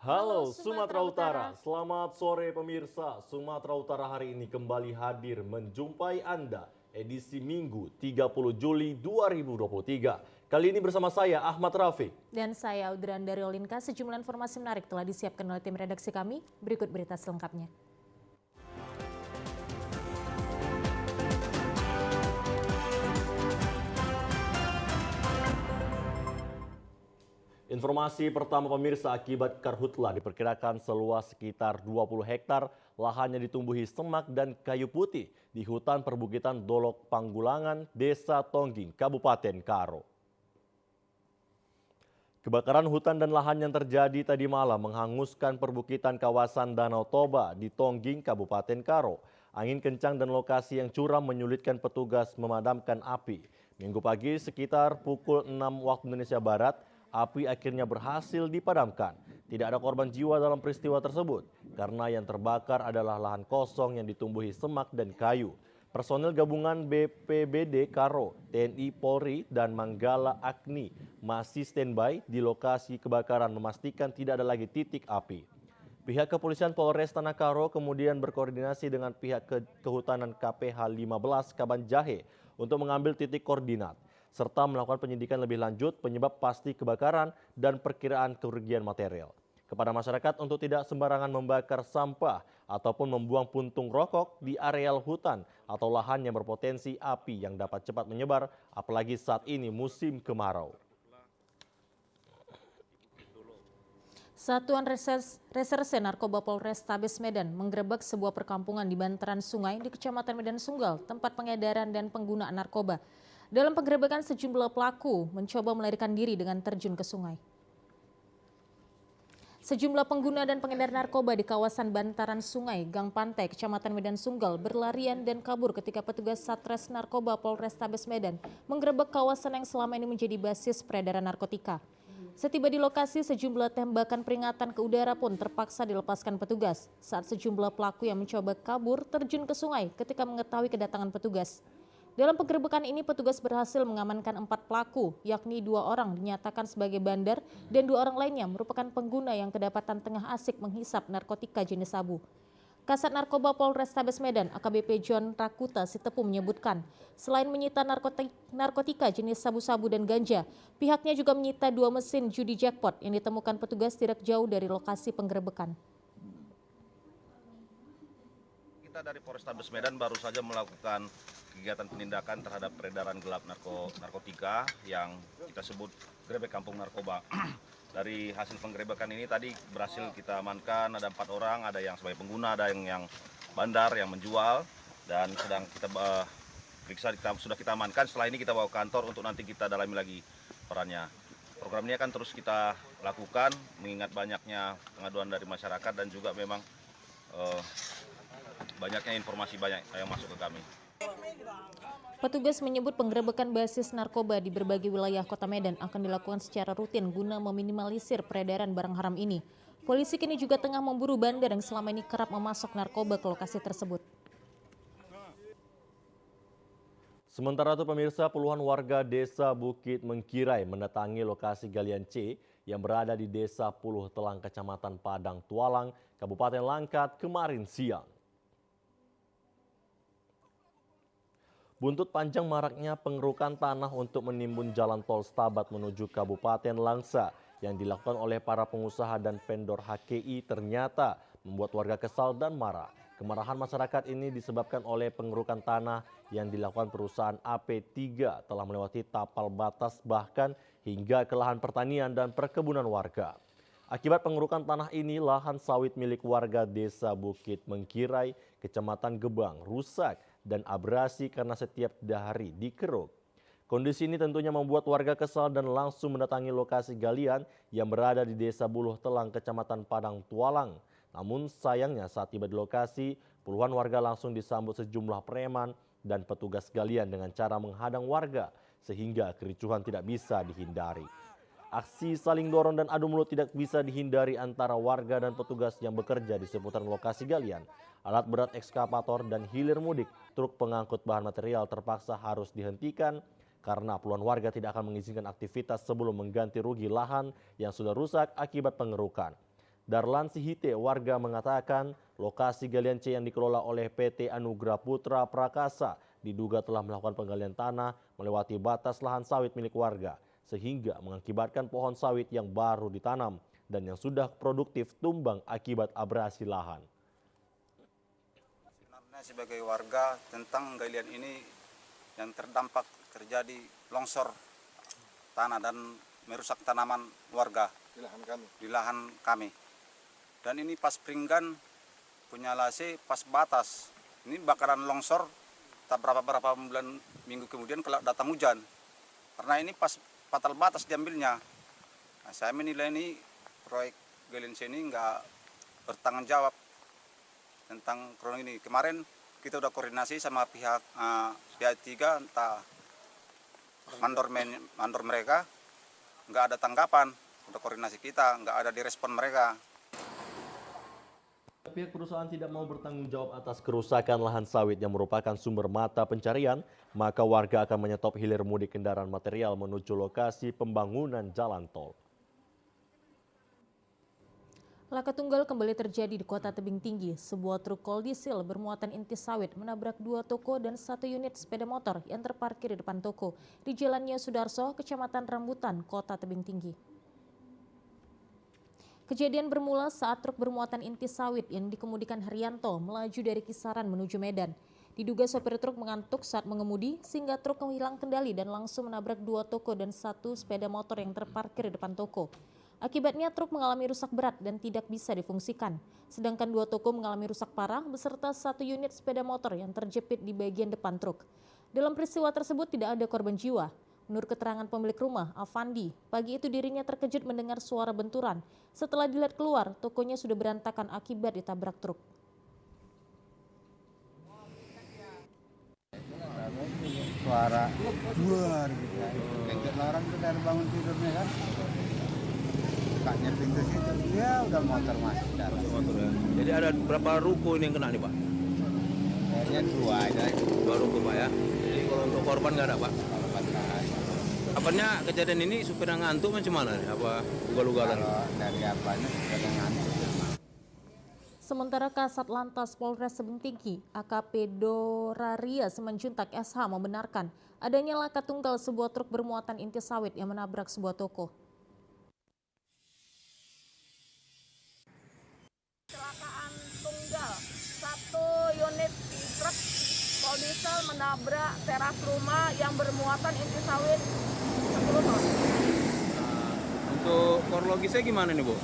Halo Sumatera Utara, selamat sore pemirsa. Sumatera Utara hari ini kembali hadir menjumpai Anda edisi Minggu 30 Juli 2023. Kali ini bersama saya Ahmad Rafiq. Dan saya Audran dari Olinka. Sejumlah informasi menarik telah disiapkan oleh tim redaksi kami. Berikut berita selengkapnya. Informasi pertama pemirsa, akibat karhutla diperkirakan seluas sekitar 20 hektar lahannya ditumbuhi semak dan kayu putih di hutan perbukitan Dolok Panggulangan, Desa Tongging, Kabupaten Karo. Kebakaran hutan dan lahan yang terjadi tadi malam menghanguskan perbukitan kawasan Danau Toba di Tongging, Kabupaten Karo. Angin kencang dan lokasi yang curam menyulitkan petugas memadamkan api. Minggu pagi sekitar pukul 6 waktu Indonesia Barat, api akhirnya berhasil dipadamkan. Tidak ada korban jiwa dalam peristiwa tersebut karena yang terbakar adalah lahan kosong yang ditumbuhi semak dan kayu. Personil gabungan BPBD Karo, TNI Polri, dan Manggala Agni masih standby di lokasi kebakaran memastikan tidak ada lagi titik api. Pihak kepolisian Polres Tanah Karo kemudian berkoordinasi dengan pihak kehutanan KPH 15 Kabanjahe untuk mengambil titik koordinat serta melakukan penyidikan lebih lanjut penyebab pasti kebakaran dan perkiraan kerugian material. Kepada masyarakat untuk tidak sembarangan membakar sampah ataupun membuang puntung rokok di areal hutan atau lahan yang berpotensi api yang dapat cepat menyebar, apalagi saat ini musim kemarau. Satuan Reserse Narkoba Polrestabes Medan menggerebek sebuah perkampungan di bantaran sungai di Kecamatan Medan Sunggal, tempat pengedaran dan penggunaan narkoba. Dalam penggerebekan, sejumlah pelaku mencoba melarikan diri dengan terjun ke sungai. Sejumlah pengguna dan pengedar narkoba di kawasan bantaran sungai, Gang Pantai, Kecamatan Medan Sunggal berlarian dan kabur ketika petugas Satres Narkoba Polrestabes Medan menggerebek kawasan yang selama ini menjadi basis peredaran narkotika. Setiba di lokasi, sejumlah tembakan peringatan ke udara pun terpaksa dilepaskan petugas saat sejumlah pelaku yang mencoba kabur terjun ke sungai ketika mengetahui kedatangan petugas. Dalam penggerebekan ini, petugas berhasil mengamankan 4 pelaku, yakni 2 orang dinyatakan sebagai bandar dan 2 orang lainnya merupakan pengguna yang kedapatan tengah asik menghisap narkotika jenis sabu. Kasat Narkoba Polrestabes Medan, AKBP John Rakuta Sitepu menyebutkan, selain menyita narkotika jenis sabu-sabu dan ganja, pihaknya juga menyita 2 mesin judi jackpot yang ditemukan petugas tidak jauh dari lokasi penggerebekan. Kita dari Polrestabes Medan baru saja melakukan kegiatan penindakan terhadap peredaran gelap narkotika yang kita sebut gerebek kampung narkoba. Dari hasil penggerebekan ini tadi berhasil kita amankan, ada 4 orang, ada yang sebagai pengguna, ada yang bandar, yang menjual, dan sedang kita periksa, sudah kita amankan. Setelah ini kita bawa ke kantor untuk nanti kita dalami lagi perannya. Program ini akan terus kita lakukan, mengingat banyaknya pengaduan dari masyarakat dan juga memang banyaknya informasi yang masuk ke kami. Petugas menyebut penggerebekan basis narkoba di berbagai wilayah Kota Medan akan dilakukan secara rutin guna meminimalisir peredaran barang haram ini. Polisi kini juga tengah memburu bandar yang selama ini kerap memasok narkoba ke lokasi tersebut. Sementara itu pemirsa, puluhan warga desa Bukit Mengkirai mendatangi lokasi galian C yang berada di Desa Puluh Telang, Kecamatan Padang Tualang, Kabupaten Langkat kemarin siang. Buntut panjang maraknya pengerukan tanah untuk menimbun jalan tol Stabat menuju Kabupaten Langsa yang dilakukan oleh para pengusaha dan vendor HKI ternyata membuat warga kesal dan marah. Kemarahan masyarakat ini disebabkan oleh pengerukan tanah yang dilakukan perusahaan AP3 telah melewati tapal batas bahkan hingga ke lahan pertanian dan perkebunan warga. Akibat pengerukan tanah ini, lahan sawit milik warga desa Bukit Mengkirai, Kecamatan Gebang, rusak dan abrasi karena setiap hari dikeruk. Kondisi ini tentunya membuat warga kesal dan langsung mendatangi lokasi galian yang berada di Desa Puluh Telang, Kecamatan Padang Tualang. Namun sayangnya saat tiba di lokasi, puluhan warga langsung disambut sejumlah preman dan petugas galian dengan cara menghadang warga sehingga kericuhan tidak bisa dihindari. Aksi saling dorong dan adu mulut tidak bisa dihindari antara warga dan petugas yang bekerja di seputaran lokasi galian. Alat berat ekskavator dan hilir mudik truk pengangkut bahan material terpaksa harus dihentikan karena puluhan warga tidak akan mengizinkan aktivitas sebelum mengganti rugi lahan yang sudah rusak akibat pengerukan. Darlan Sihite, warga mengatakan lokasi galian C yang dikelola oleh PT Anugrah Putra Prakasa diduga telah melakukan penggalian tanah melewati batas lahan sawit milik warga, sehingga mengakibatkan pohon sawit yang baru ditanam dan yang sudah produktif tumbang akibat abrasi lahan. Sebenarnya sebagai warga tentang galian ini yang terdampak terjadi longsor tanah dan merusak tanaman warga di lahan kami. Dan ini pas peringgan punya lase pas batas. Ini bakaran longsor tak berapa bulan minggu kemudian kalau datang hujan. Karena ini pas patal batas diambilnya. Nah, saya menilai ini proyek galian ini nggak bertanggung jawab tentang kronologi ini. Kemarin kita udah koordinasi sama pihak 3, entah mandor mereka, nggak ada tanggapan. Udah koordinasi kita, nggak ada direspon mereka. Pihak perusahaan tidak mau bertanggung jawab atas kerusakan lahan sawit yang merupakan sumber mata pencarian, maka warga akan menyetop hilir mudik kendaraan material menuju lokasi pembangunan jalan tol. Laka tunggal kembali terjadi di Kota Tebing Tinggi. Sebuah truk kol diesel bermuatan inti sawit menabrak 2 toko dan 1 unit sepeda motor yang terparkir di depan toko di Jalan Yosudarso, Kecamatan Rambutan, Kota Tebing Tinggi. Kejadian bermula saat truk bermuatan inti sawit yang dikemudikan Haryanto melaju dari Kisaran menuju Medan. Diduga sopir truk mengantuk saat mengemudi sehingga truk menghilang kendali dan langsung menabrak 2 toko dan 1 sepeda motor yang terparkir di depan toko. Akibatnya truk mengalami rusak berat dan tidak bisa difungsikan. Sedangkan 2 toko mengalami rusak parah beserta 1 unit sepeda motor yang terjepit di bagian depan truk. Dalam peristiwa tersebut tidak ada korban jiwa. Menurut keterangan pemilik rumah, Avandi, pagi itu dirinya terkejut mendengar suara benturan. Setelah dilihat keluar, tokonya sudah berantakan akibat ditabrak truk. Suara duar gitu. Kaget orang tuh dari bangun tidurnya kan. Bukanya pintu situ, dia udah motor masuk dalam. Motor ya. Jadi ada berapa ruko ini yang kena nih Pak? Kayaknya 2 aja. 2 ruko Pak ya. Jadi kalau untuk korban nggak ada Pak? Korban lain. Apanya kejadian ini supir yang ngantuk macam mana nih? Apa ugal-ugalan? Kalau dari apanya sudah ngantuk. Sementara Kasat Lantas Polres Tebing Tinggi, AKP Doraria Semenjuntak SH membenarkan adanya laka tunggal sebuah truk bermuatan inti sawit yang menabrak sebuah toko. Kecelakaan tunggal, 1 unit truk kol diesel menabrak teras rumah yang bermuatan inti sawit 10 ton. Untuk kronologisnya gimana nih Bu?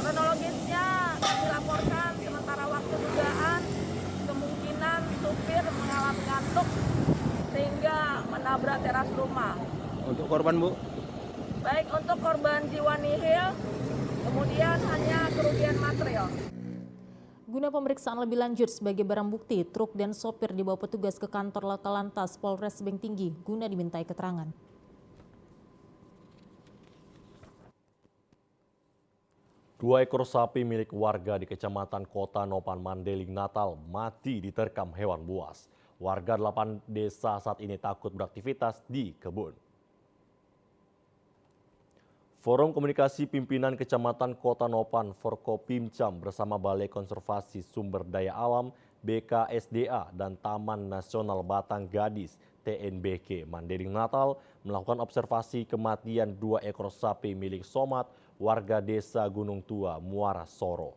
Kronologisnya dilaporkan sementara waktu dugaan kemungkinan supir mengalami ngantuk sehingga menabrak teras rumah. Untuk korban Bu? Baik untuk korban jiwa nihil, kemudian hanya kerugian material. Guna pemeriksaan lebih lanjut sebagai barang bukti, truk dan sopir dibawa petugas ke kantor Laka Lantas Polres Tebing Tinggi guna dimintai keterangan. Dua ekor sapi milik warga di Kecamatan Kota Nopan, Mandailing, Natal mati diterkam hewan buas. Warga 8 desa saat ini takut beraktivitas di kebun. Forum Komunikasi Pimpinan Kecamatan Kota Nopan Forkopimcam bersama Balai Konservasi Sumber Daya Alam BKSDA dan Taman Nasional Batang Gadis TNBK Mandailing Natal melakukan observasi kematian 2 ekor sapi milik Somat warga desa Gunung Tua, Muara Soro.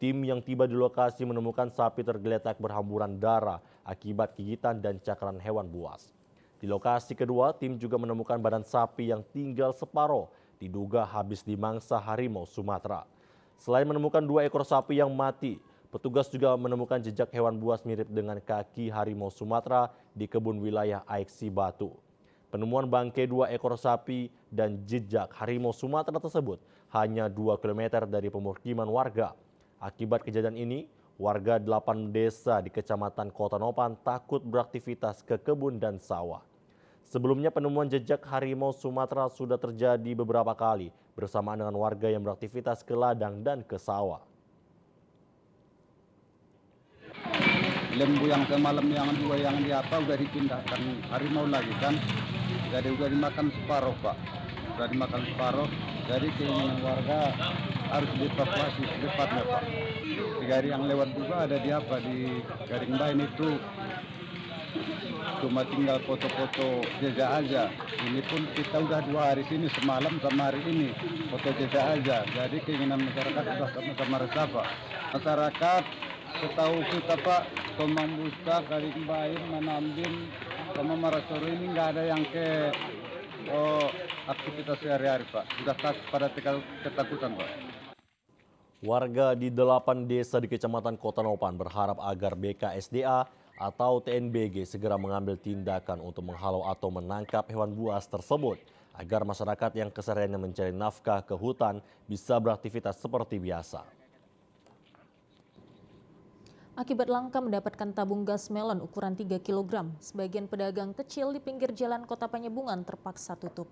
Tim yang tiba di lokasi menemukan sapi tergeletak berhamburan darah akibat gigitan dan cakaran hewan buas. Di lokasi kedua, tim juga menemukan badan sapi yang tinggal separuh, diduga habis dimangsa harimau Sumatera. Selain menemukan 2 ekor sapi yang mati, petugas juga menemukan jejak hewan buas mirip dengan kaki harimau Sumatera di kebun wilayah Aiksi Batu. Penemuan bangkai 2 ekor sapi dan jejak harimau Sumatera tersebut hanya 2 km dari pemukiman warga. Akibat kejadian ini, warga 8 desa di Kecamatan Kota Nopan takut beraktivitas ke kebun dan sawah. Sebelumnya penemuan jejak harimau Sumatera sudah terjadi beberapa kali bersamaan dengan warga yang beraktivitas ke ladang dan ke sawah. Lembu yang semalam yang 2 yang di apa udah dipindahkan harimau lagi kan. Jadi udah dimakan separuh Pak. tadi makan separuh. Jadi keinginan warga harus dievakuasi secepatnya Pak. Di Gari yang lewat juga ada di apa di Garing Bain itu cuma tinggal foto-foto jejak aja. Ini pun kita udah 2 hari sini, semalam sama hari ini foto jejak aja. Jadi keinginan masyarakat sudah sama-sama resah Pak. Masyarakat setahu kita Pak, Tomang Busta, Garing Bain, Manambin, sama Marasoro ini nggak ada yang ke aktivitas sehari-hari Pak. Sudah pada ketakutan Pak. Warga di 8 desa di Kecamatan Kota Nopan berharap agar BKSDA atau TNBG segera mengambil tindakan untuk menghalau atau menangkap hewan buas tersebut agar masyarakat yang kesehariannya mencari nafkah ke hutan bisa beraktivitas seperti biasa. Akibat langka mendapatkan tabung gas melon ukuran 3 kg, sebagian pedagang kecil di pinggir jalan Kota Panyebungan terpaksa tutup.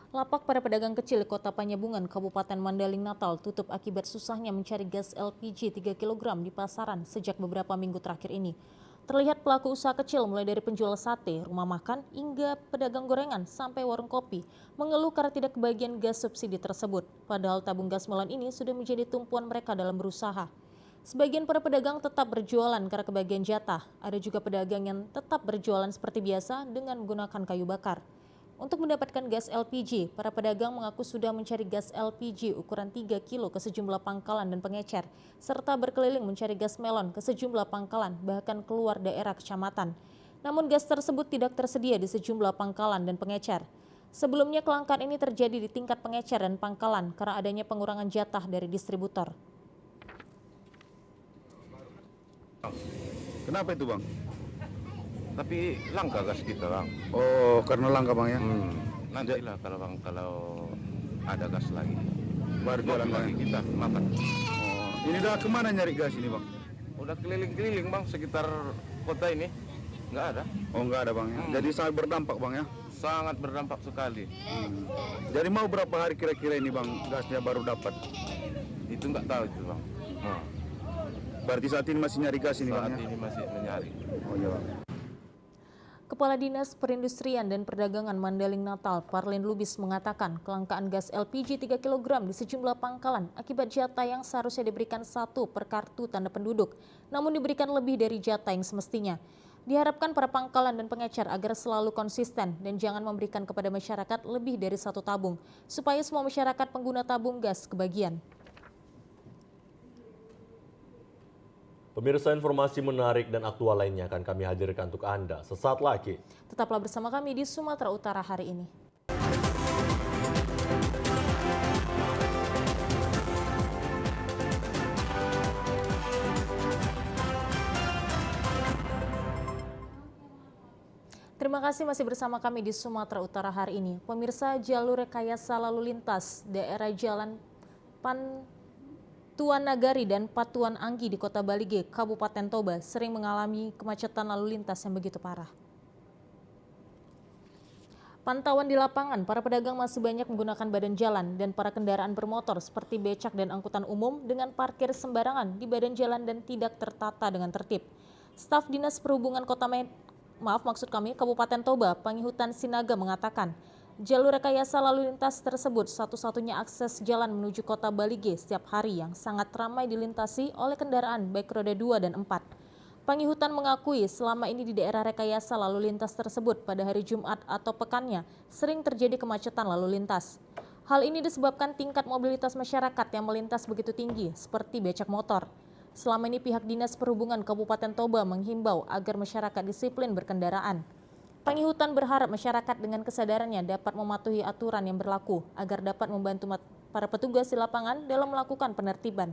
Lapak para pedagang kecil di Kota Panyebungan, Kabupaten Mandaling Natal tutup akibat susahnya mencari gas LPG 3 kg di pasaran sejak beberapa minggu terakhir ini. Terlihat pelaku usaha kecil mulai dari penjual sate, rumah makan, hingga pedagang gorengan sampai warung kopi mengeluh karena tidak kebagian gas subsidi tersebut. Padahal tabung gas melon ini sudah menjadi tumpuan mereka dalam berusaha. Sebagian para pedagang tetap berjualan karena kebagian jatah. Ada juga pedagang yang tetap berjualan seperti biasa dengan menggunakan kayu bakar. Untuk mendapatkan gas LPG, para pedagang mengaku sudah mencari gas LPG ukuran 3 kilo ke sejumlah pangkalan dan pengecer, serta berkeliling mencari gas melon ke sejumlah pangkalan, bahkan keluar daerah kecamatan. Namun gas tersebut tidak tersedia di sejumlah pangkalan dan pengecer. Sebelumnya kelangkaan ini terjadi di tingkat pengecer dan pangkalan karena adanya pengurangan jatah dari distributor. Kenapa itu Bang? Tapi langka gas kita bang. Oh, karena langka Bang ya? Nantilah kalau bang, kalau ada gas lagi. Baru jualan lagi lagi. kita makan. Oh, ini udah kemana nyari gas ini Bang? Udah keliling-keliling bang sekitar kota ini. Nggak ada. Oh, nggak ada Bang ya? Jadi sangat berdampak Bang ya? Sangat berdampak sekali. Jadi mau berapa hari kira-kira ini Bang gasnya baru dapat? Itu nggak tahu itu bang. Berarti saat ini masih nyari gas ini Bang Saat ya? ini masih mencari. Oh iya Bang. Kepala Dinas Perindustrian dan Perdagangan Mandaling Natal, Parlin Lubis mengatakan kelangkaan gas LPG 3 kg di sejumlah pangkalan akibat jatah yang seharusnya diberikan 1 per kartu tanda penduduk, namun diberikan lebih dari jatah yang semestinya. Diharapkan para pangkalan dan pengecer agar selalu konsisten dan jangan memberikan kepada masyarakat lebih dari 1 tabung, supaya semua masyarakat pengguna tabung gas kebagian. Pemirsa, informasi menarik dan aktual lainnya akan kami hadirkan untuk Anda sesaat lagi. Tetaplah bersama kami di Sumatera Utara hari ini. Terima kasih masih bersama kami di Sumatera Utara hari ini. Pemirsa, jalur rekayasa lalu lintas daerah Jalan Tuan Nagari dan Patuan Anggi di Kota Balige, Kabupaten Toba sering mengalami kemacetan lalu lintas yang begitu parah. Pantauan di lapangan, para pedagang masih banyak menggunakan badan jalan dan para kendaraan bermotor seperti becak dan angkutan umum dengan parkir sembarangan di badan jalan dan tidak tertata dengan tertib. Staf Dinas Perhubungan Kabupaten Toba, Pangihutan Sinaga mengatakan, jalur rekayasa lalu lintas tersebut satu-satunya akses jalan menuju Kota Balige setiap hari yang sangat ramai dilintasi oleh kendaraan baik roda 2 dan 4. Pangihutan mengakui selama ini di daerah rekayasa lalu lintas tersebut pada hari Jumat atau pekannya sering terjadi kemacetan lalu lintas. Hal ini disebabkan tingkat mobilitas masyarakat yang melintas begitu tinggi seperti becak motor. Selama ini pihak Dinas Perhubungan Kabupaten Toba menghimbau agar masyarakat disiplin berkendaraan. Pangihutan berharap masyarakat dengan kesadarannya dapat mematuhi aturan yang berlaku agar dapat membantu para petugas di lapangan dalam melakukan penertiban.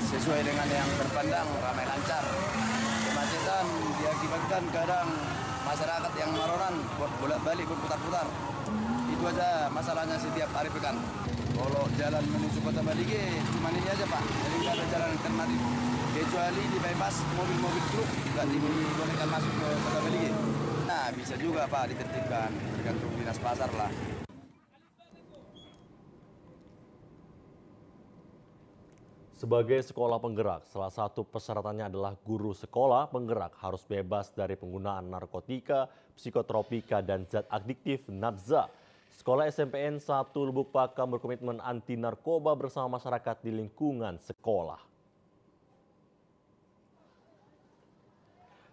Sesuai dengan yang terpandang ramai lancar. Kemacetan diakibatkan kadang masyarakat yang maronan bolak-balik berputar-putar. Itu aja masalahnya setiap hari pekan. Kalau jalan menuju Kota Balige cuma ini aja Pak, jadi nggak ada jalan alternatif. Kecuali di bypass mobil-mobil truk nggak dibolehkan masuk ke Kota Balige. Nah bisa juga Pak ditertibkan, tergantung dinas pasar lah. Sebagai sekolah penggerak, salah satu persyaratannya adalah guru sekolah penggerak harus bebas dari penggunaan narkotika, psikotropika, dan zat adiktif nafza. Sekolah SMPN 1 Lubuk Pakam berkomitmen anti narkoba bersama masyarakat di lingkungan sekolah.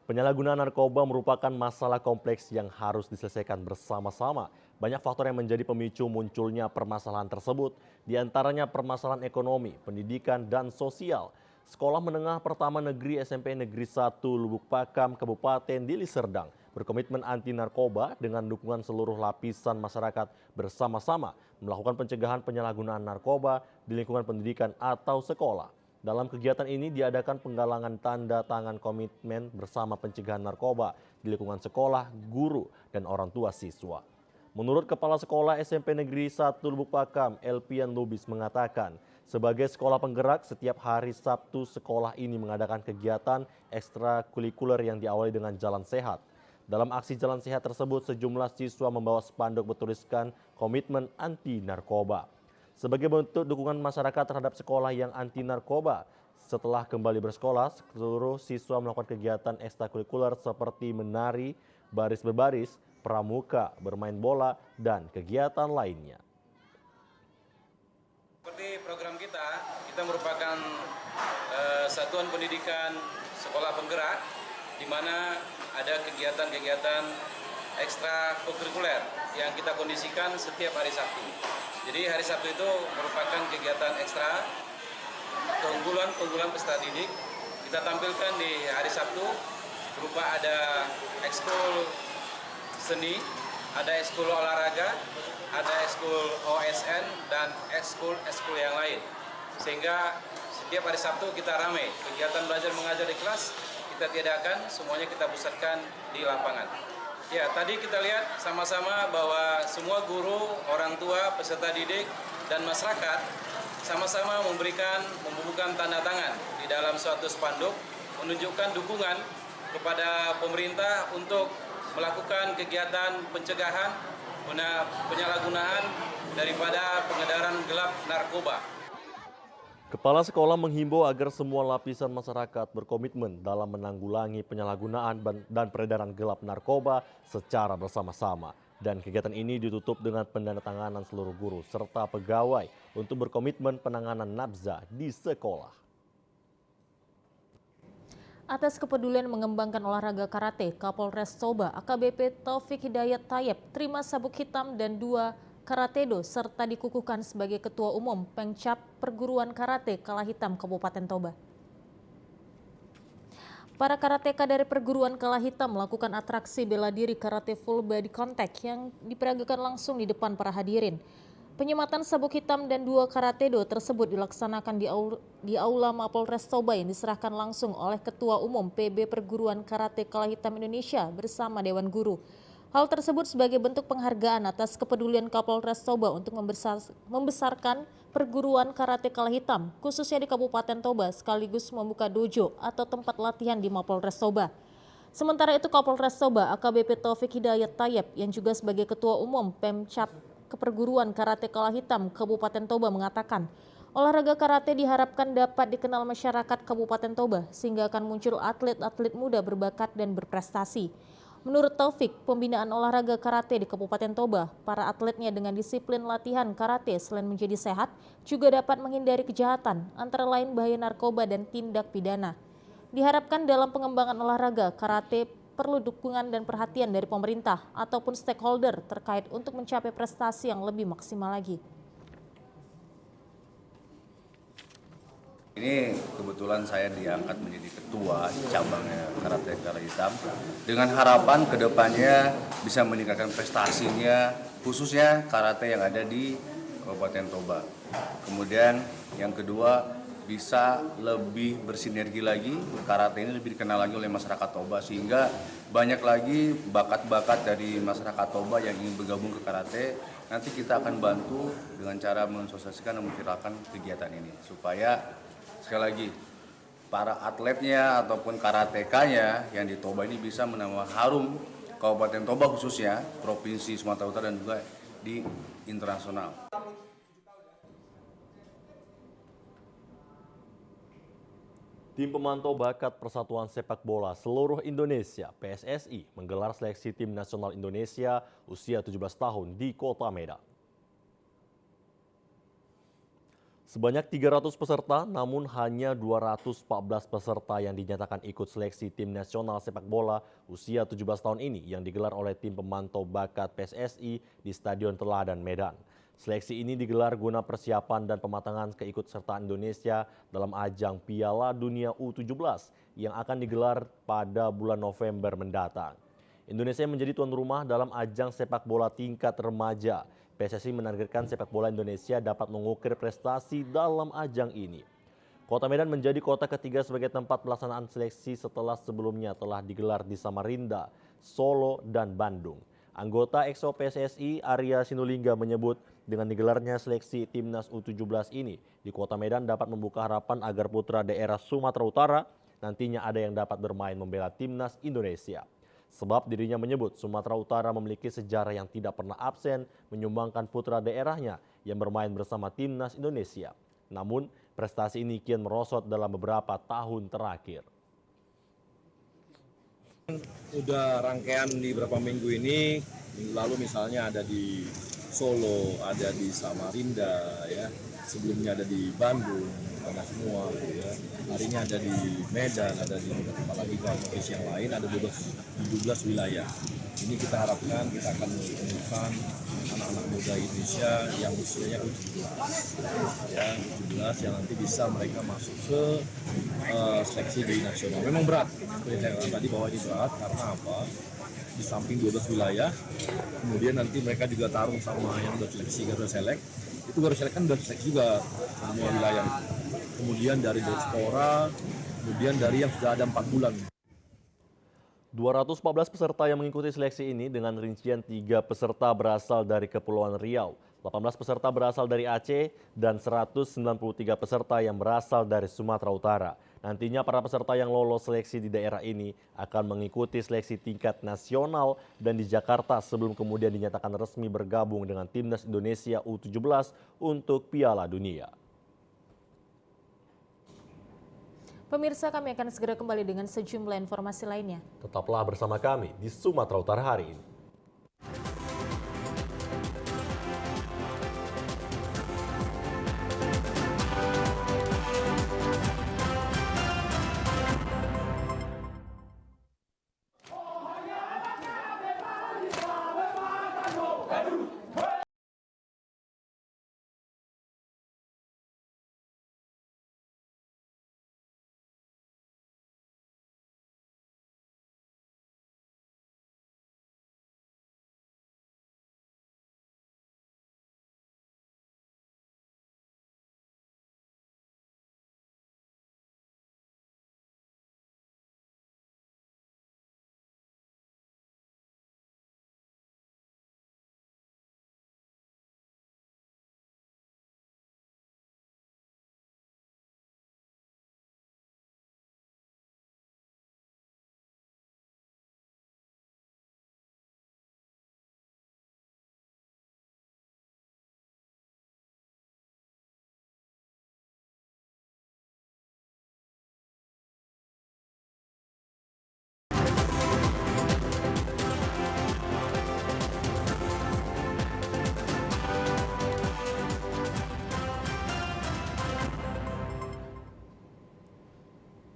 Penyalahgunaan narkoba merupakan masalah kompleks yang harus diselesaikan bersama-sama. Banyak faktor yang menjadi pemicu munculnya permasalahan tersebut, diantaranya permasalahan ekonomi, pendidikan, dan sosial. Sekolah Menengah Pertama Negeri SMP Negeri 1 Lubuk Pakam, Kabupaten Deli Serdang berkomitmen anti narkoba dengan dukungan seluruh lapisan masyarakat bersama-sama melakukan pencegahan penyalahgunaan narkoba di lingkungan pendidikan atau sekolah. Dalam kegiatan ini diadakan penggalangan tanda tangan komitmen bersama pencegahan narkoba di lingkungan sekolah, guru, dan orang tua siswa. Menurut Kepala Sekolah SMP Negeri 1 Lubuk Pakam, Elpian Lubis mengatakan, sebagai sekolah penggerak, setiap hari Sabtu sekolah ini mengadakan kegiatan ekstrakurikuler yang diawali dengan jalan sehat. Dalam aksi jalan sehat tersebut, sejumlah siswa membawa spanduk bertuliskan komitmen anti narkoba. Sebagai bentuk dukungan masyarakat terhadap sekolah yang anti narkoba, setelah kembali bersekolah, seluruh siswa melakukan kegiatan ekstrakurikuler seperti menari, baris berbaris, pramuka, bermain bola, dan kegiatan lainnya. Seperti program kita merupakan satuan pendidikan sekolah penggerak, di mana ada kegiatan-kegiatan ekstrakurikuler yang kita kondisikan setiap hari Sabtu. Jadi hari Sabtu itu merupakan kegiatan ekstra, keunggulan peserta didik. Kita tampilkan di hari Sabtu berupa ada ekskul seni, ada ekskul olahraga, ada ekskul OSN, dan ekskul yang lain. Sehingga setiap hari Sabtu kita ramai, kegiatan belajar mengajar di kelas kita tiadakan, semuanya kita pusatkan di lapangan. Ya, tadi kita lihat sama-sama bahwa semua guru, orang tua, peserta didik, dan masyarakat sama-sama membubuhkan tanda tangan di dalam suatu spanduk menunjukkan dukungan kepada pemerintah untuk melakukan kegiatan pencegahan penyalahgunaan daripada pengedaran gelap narkoba. Kepala sekolah menghimbau agar semua lapisan masyarakat berkomitmen dalam menanggulangi penyalahgunaan dan peredaran gelap narkoba secara bersama-sama. Dan kegiatan ini ditutup dengan pendandatanganan seluruh guru serta pegawai untuk berkomitmen penanganan nafza di sekolah. Atas kepedulian mengembangkan olahraga karate, Kapolres Toba AKBP Taufik Hidayat Tayyep terima sabuk hitam dan 2 karatedo serta dikukuhkan sebagai Ketua Umum Pengcap Perguruan Karate Kala Hitam Kabupaten Toba. Para karateka dari perguruan Kala Hitam melakukan atraksi bela diri karate full body contact yang diperagakan langsung di depan para hadirin. Penyematan sabuk hitam dan 2 karatedo tersebut dilaksanakan di Aula Mapolres Toba yang diserahkan langsung oleh Ketua Umum PB Perguruan Karate Kala Hitam Indonesia bersama Dewan Guru. Hal tersebut sebagai bentuk penghargaan atas kepedulian Kapolres Toba untuk membesarkan perguruan karate Kala Hitam, khususnya di Kabupaten Toba, sekaligus membuka dojo atau tempat latihan di Mapolres Toba. Sementara itu Kapolres Toba AKBP Taufik Hidayat Tayyep yang juga sebagai Ketua Umum Pemcap Keperguruan Karate Kala Hitam Kabupaten Toba mengatakan, olahraga karate diharapkan dapat dikenal masyarakat Kabupaten Toba sehingga akan muncul atlet-atlet muda berbakat dan berprestasi. Menurut Taufik, pembinaan olahraga karate di Kabupaten Toba, para atletnya dengan disiplin latihan karate selain menjadi sehat, juga dapat menghindari kejahatan, antara lain bahaya narkoba dan tindak pidana. Diharapkan dalam pengembangan olahraga karate perlu dukungan dan perhatian dari pemerintah ataupun stakeholder terkait untuk mencapai prestasi yang lebih maksimal lagi. Ini kebetulan saya diangkat menjadi ketua cabangnya Karate Kala Hitam dengan harapan kedepannya bisa meningkatkan prestasinya khususnya karate yang ada di Kabupaten Toba. Kemudian yang kedua bisa lebih bersinergi lagi, karate ini lebih dikenal lagi oleh masyarakat Toba sehingga banyak lagi bakat-bakat dari masyarakat Toba yang ingin bergabung ke karate. Nanti kita akan bantu dengan cara mensosialisasikan dan memviralkan kegiatan ini supaya sekali lagi, para atletnya ataupun karatekanya yang di Toba ini bisa menambah harum Kabupaten Toba khususnya, Provinsi Sumatera Utara dan juga di internasional. Tim pemantau bakat Persatuan Sepak Bola Seluruh Indonesia (PSSI) menggelar seleksi tim nasional Indonesia usia 17 tahun di Kota Medan. Sebanyak 300 peserta, namun hanya 214 peserta yang dinyatakan ikut seleksi tim nasional sepak bola usia 17 tahun ini yang digelar oleh tim pemantau bakat PSSI di Stadion Teladan Medan. Seleksi ini digelar guna persiapan dan pematangan keikutsertaan Indonesia dalam ajang Piala Dunia U17 yang akan digelar pada bulan November mendatang. Indonesia menjadi tuan rumah dalam ajang sepak bola tingkat remaja. PSSI menargetkan sepak bola Indonesia dapat mengukir prestasi dalam ajang ini. Kota Medan menjadi kota ketiga sebagai tempat pelaksanaan seleksi setelah sebelumnya telah digelar di Samarinda, Solo, dan Bandung. Anggota EXO PSSI Arya Sinulinga menyebut dengan digelarnya seleksi timnas U17 ini di Kota Medan dapat membuka harapan agar putra daerah Sumatera Utara nantinya ada yang dapat bermain membela timnas Indonesia. Sebab dirinya menyebut Sumatera Utara memiliki sejarah yang tidak pernah absen menyumbangkan putra daerahnya yang bermain bersama timnas Indonesia. Namun prestasi ini kian merosot dalam beberapa tahun terakhir. Udah rangkaian di beberapa minggu ini, minggu lalu misalnya ada di Solo, ada di Samarinda, ya. Sebelumnya ada di Bandung, ada semua, ya. Hari ini ada di Medan, ada di apalagi Indonesia yang lain, ada 17 wilayah. Ini kita harapkan kita akan menemukan anak-anak muda Indonesia yang usianya U17, ya, U17 yang nanti bisa mereka masuk ke seleksi di nasional. Memang berat, seperti saya katakan tadi bahwa ini berat karena apa? Di samping 12 wilayah, kemudian nanti mereka juga tarung sama yang udah seleksi Garuda Select. Itu Garuda Select kan udah seleksi juga semua wilayah. Kemudian dari diaspora, kemudian dari yang sudah ada 4 bulan. 214 peserta yang mengikuti seleksi ini dengan rincian 3 peserta berasal dari Kepulauan Riau, 18 peserta berasal dari Aceh, dan 193 peserta yang berasal dari Sumatera Utara. Nantinya para peserta yang lolos seleksi di daerah ini akan mengikuti seleksi tingkat nasional dan di Jakarta sebelum kemudian dinyatakan resmi bergabung dengan Timnas Indonesia U17 untuk Piala Dunia. Pemirsa, kami akan segera kembali dengan sejumlah informasi lainnya. Tetaplah bersama kami di Sumatera Utara hari ini.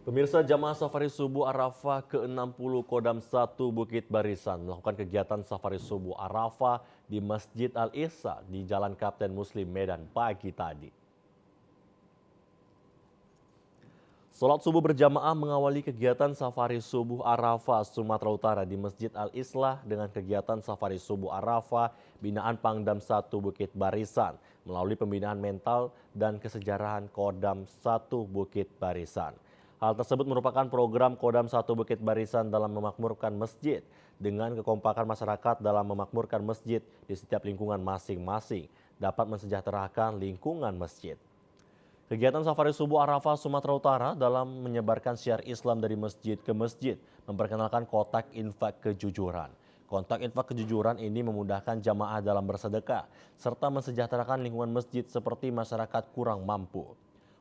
Pemirsa, jamaah safari subuh Arafah ke-60 Kodam 1 Bukit Barisan melakukan kegiatan safari subuh Arafah di Masjid Al-Ihsa di Jalan Kapten Muslim Medan pagi tadi. Sholat subuh berjamaah mengawali kegiatan safari subuh Arafah Sumatera Utara di Masjid Al-Islah dengan kegiatan safari subuh Arafah binaan Pangdam 1 Bukit Barisan melalui pembinaan mental dan kesejarahan Kodam 1 Bukit Barisan. Hal tersebut merupakan program Kodam 1 Bukit Barisan dalam memakmurkan masjid dengan kekompakan masyarakat dalam memakmurkan masjid di setiap lingkungan masing-masing dapat mensejahterakan lingkungan masjid. Kegiatan safari subuh Arafah Sumatera Utara dalam menyebarkan syiar Islam dari masjid ke masjid memperkenalkan kotak infak kejujuran. Kotak infak kejujuran ini memudahkan jamaah dalam bersedekah serta mensejahterakan lingkungan masjid seperti masyarakat kurang mampu.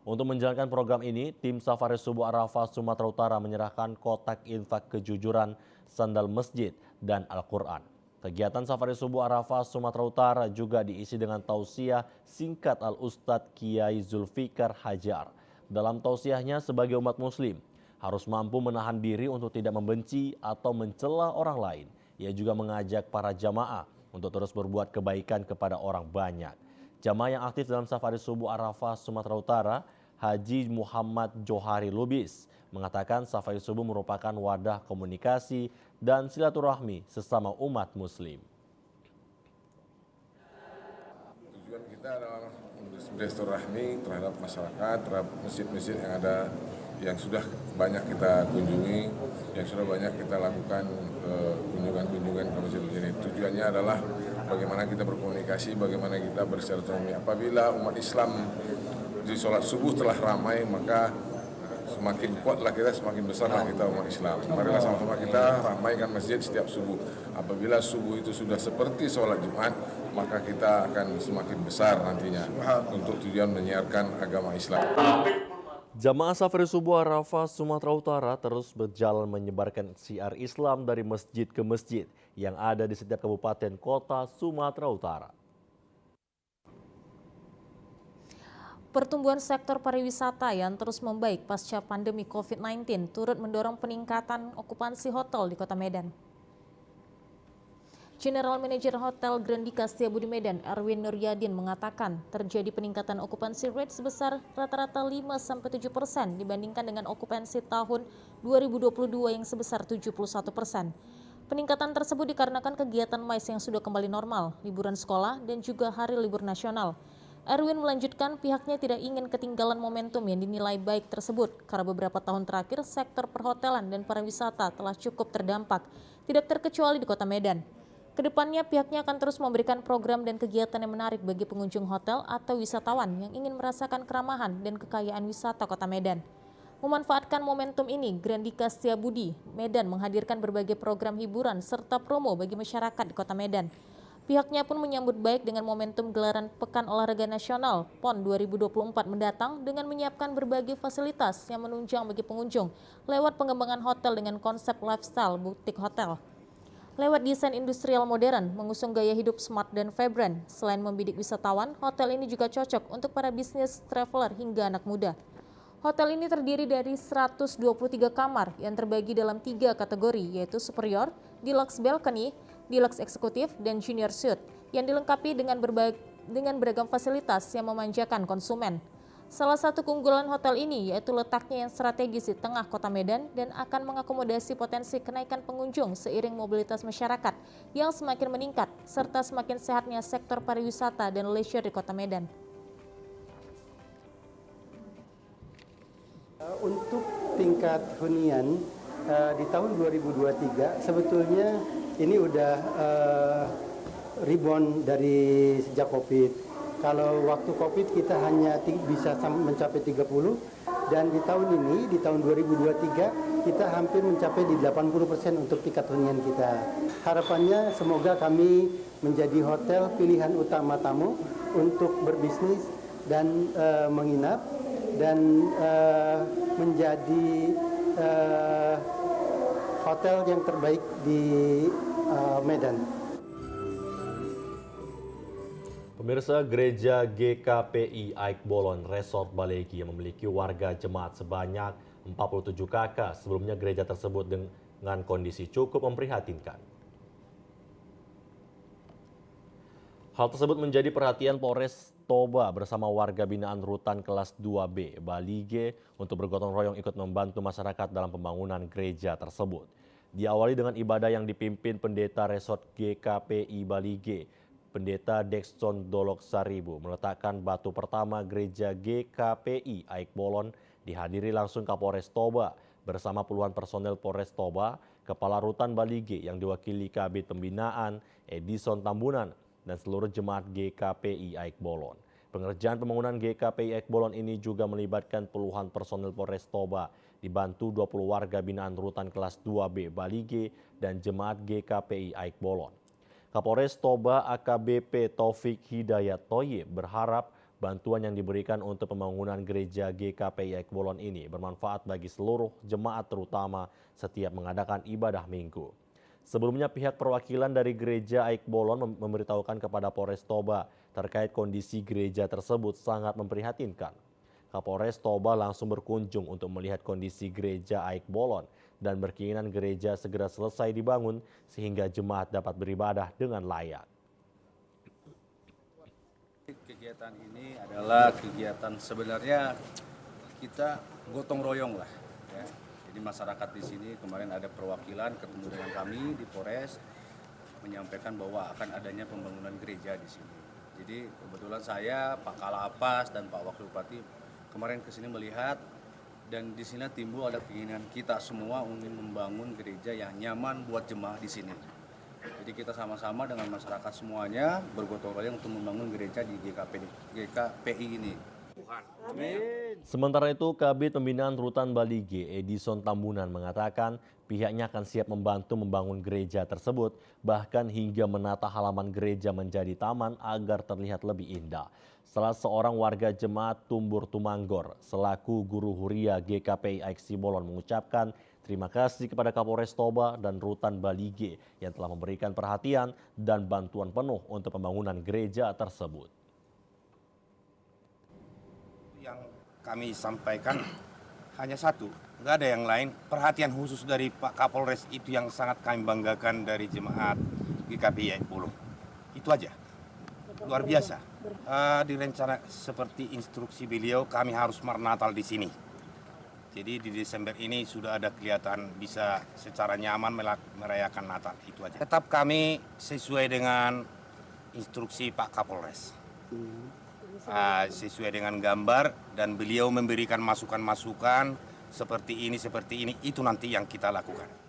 Untuk menjalankan program ini, tim Safari Subuh Arafah Sumatera Utara menyerahkan kotak infak kejujuran, sandal masjid, dan Al-Quran. Kegiatan Safari Subuh Arafah Sumatera Utara juga diisi dengan tausiah singkat Al-Ustadz Kiai Zulfikar Hajar. Dalam tausiahnya sebagai umat muslim, harus mampu menahan diri untuk tidak membenci atau mencela orang lain. Ia juga mengajak para jamaah untuk terus berbuat kebaikan kepada orang banyak. Jamaah yang aktif dalam Safari Subuh Arafah Sumatera Utara, Haji Muhammad Johari Lubis, mengatakan Safari Subuh merupakan wadah komunikasi dan silaturahmi sesama umat muslim. Tujuan kita adalah bersilaturahmi terhadap masyarakat, terhadap masjid-masjid yang ada, yang sudah banyak kita kunjungi, yang sudah banyak kita lakukan kunjungan-kunjungan ke masjid ini. Tujuannya adalah bagaimana kita berkomunikasi, bagaimana kita bersilaturahmi. Apabila umat Islam di sholat subuh telah ramai, maka semakin kuatlah kita, semakin besarlah kita umat Islam. Marilah sama-sama kita ramaikan masjid setiap subuh. Apabila subuh itu sudah seperti sholat Jumat, maka kita akan semakin besar nantinya untuk tujuan menyiarkan agama Islam. Jamaah Safari Subuh Arafah Sumatera Utara terus berjalan menyebarkan syiar Islam dari masjid ke masjid yang ada di setiap kabupaten kota Sumatera Utara. Pertumbuhan sektor pariwisata yang terus membaik pasca pandemi COVID-19 turut mendorong peningkatan okupansi hotel di Kota Medan. General Manager Hotel Grandika Setiabudi Medan, Erwin Nuryadin, mengatakan terjadi peningkatan okupansi rate sebesar rata-rata 5-7% dibandingkan dengan okupansi tahun 2022 yang sebesar 71%. Peningkatan tersebut dikarenakan kegiatan MICE yang sudah kembali normal, liburan sekolah, dan juga hari libur nasional. Erwin melanjutkan pihaknya tidak ingin ketinggalan momentum yang dinilai baik tersebut karena beberapa tahun terakhir sektor perhotelan dan pariwisata telah cukup terdampak, tidak terkecuali di Kota Medan. Kedepannya pihaknya akan terus memberikan program dan kegiatan yang menarik bagi pengunjung hotel atau wisatawan yang ingin merasakan keramahan dan kekayaan wisata Kota Medan. Memanfaatkan momentum ini, Grandika Setiabudi Medan menghadirkan berbagai program hiburan serta promo bagi masyarakat di Kota Medan. Pihaknya pun menyambut baik dengan momentum gelaran Pekan Olahraga Nasional PON 2024 mendatang dengan menyiapkan berbagai fasilitas yang menunjang bagi pengunjung lewat pengembangan hotel dengan konsep lifestyle butik hotel. Lewat desain industrial modern, mengusung gaya hidup smart dan vibrant. Selain membidik wisatawan, hotel ini juga cocok untuk para bisnis traveler hingga anak muda. Hotel ini terdiri dari 123 kamar yang terbagi dalam 3 kategori, yaitu superior, deluxe balcony, deluxe eksekutif, dan junior suite, yang dilengkapi dengan beragam fasilitas yang memanjakan konsumen. Salah satu keunggulan hotel ini yaitu letaknya yang strategis di tengah Kota Medan dan akan mengakomodasi potensi kenaikan pengunjung seiring mobilitas masyarakat yang semakin meningkat serta semakin sehatnya sektor pariwisata dan leisure di Kota Medan. Untuk tingkat hunian di tahun 2023 sebetulnya ini udah rebound dari sejak Covid. Kalau waktu Covid kita hanya bisa mencapai 30 dan di tahun ini, di tahun 2023 kita hampir mencapai di 80% untuk tingkat hunian kita. Harapannya semoga kami menjadi hotel pilihan utama tamu untuk berbisnis dan menginap dan menjadi hotel yang terbaik di Medan. Pemirsa, Gereja GKPI Aik Bolon Resort Balegi yang memiliki warga jemaat sebanyak 47 kakak. Sebelumnya gereja tersebut dengan kondisi cukup memprihatinkan. Hal tersebut menjadi perhatian Polres Toba bersama warga binaan Rutan Kelas 2B Balige untuk bergotong royong ikut membantu masyarakat dalam pembangunan gereja tersebut. Diawali dengan ibadah yang dipimpin Pendeta Resort GKPI Balige, Pendeta Dexton Dolok Saribu meletakkan batu pertama gereja GKPI Aik Bolon, dihadiri langsung Kapolres Toba bersama puluhan personel Polres Toba, Kepala Rutan Balige yang diwakili Kabid Pembinaan Edison Tambunan dan seluruh jemaat GKPI Aik Bolon. Pengerjaan pembangunan GKPI Aik Bolon ini juga melibatkan puluhan personel Polres Toba, dibantu 20 warga binaan Rutan Kelas 2B Balige dan jemaat GKPI Aik Bolon. Kapolres Toba AKBP Taufik Hidayat Toyib berharap Bantuan yang diberikan untuk pembangunan gereja GKPI Aik Bolon ini bermanfaat bagi seluruh jemaat terutama setiap mengadakan ibadah minggu. Sebelumnya pihak perwakilan dari gereja Aik Bolon memberitahukan kepada Polres Toba terkait kondisi gereja tersebut sangat memprihatinkan. Kapolres Toba langsung berkunjung untuk melihat kondisi gereja Aik Bolon dan berkeinginan gereja segera selesai dibangun sehingga jemaat dapat beribadah dengan layak. Kegiatan ini adalah kegiatan sebenarnya kita gotong royong lah. Ya. Jadi masyarakat di sini kemarin ada perwakilan ketemu dengan kami di Polres menyampaikan bahwa akan adanya pembangunan gereja di sini. Jadi kebetulan saya, Pak Kalapas dan Pak Wakil Bupati kemarin ke sini melihat dan di sini timbul ada keinginan kita semua ingin membangun gereja yang nyaman buat jemaah di sini. Jadi kita sama-sama dengan masyarakat semuanya bergotong royong untuk membangun gereja di GKPI ini. Sementara itu, Kabid Pembinaan Rutan Bali G, Edison Tambunan mengatakan pihaknya akan siap membantu membangun gereja tersebut, bahkan hingga menata halaman gereja menjadi taman agar terlihat lebih indah. Salah seorang warga jemaat Tumbur Tumanggor, selaku guru huria GKPI Aik Sibolon mengucapkan terima kasih kepada Kapolres Toba dan Rutan Bali G yang telah memberikan perhatian dan bantuan penuh untuk pembangunan gereja tersebut. Yang kami sampaikan hanya satu, nggak ada yang lain. Perhatian khusus dari Pak Kapolres itu yang sangat kami banggakan dari jemaat GKPI Aik Bolon. Itu aja, luar biasa. Direncana seperti instruksi beliau, kami harus Natal di sini. Jadi di Desember ini sudah ada kelihatan bisa secara nyaman merayakan Natal, itu aja. Tetap kami sesuai dengan instruksi Pak Kapolres. Sesuai dengan gambar dan beliau memberikan masukan-masukan seperti ini, itu nanti yang kita lakukan.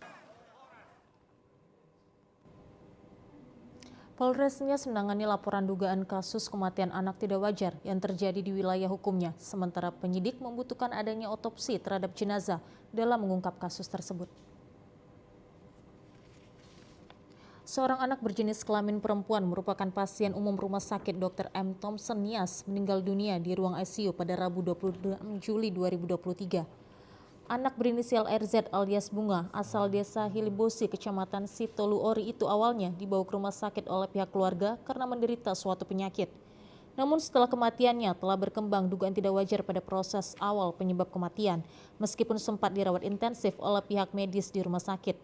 Polres Nias menangani laporan dugaan kasus kematian anak tidak wajar yang terjadi di wilayah hukumnya, sementara penyidik membutuhkan adanya otopsi terhadap jenazah dalam mengungkap kasus tersebut. Seorang anak berjenis kelamin perempuan merupakan pasien umum Rumah Sakit Dr. M. Thompson Nias meninggal dunia di ruang ICU pada Rabu 26 Juli 2023. Anak berinisial RZ alias Bunga asal desa Hilibosi, kecamatan Sitoluori itu awalnya dibawa ke rumah sakit oleh pihak keluarga karena menderita suatu penyakit. Namun setelah kematiannya telah berkembang dugaan tidak wajar pada proses awal penyebab kematian, meskipun sempat dirawat intensif oleh pihak medis di rumah sakit.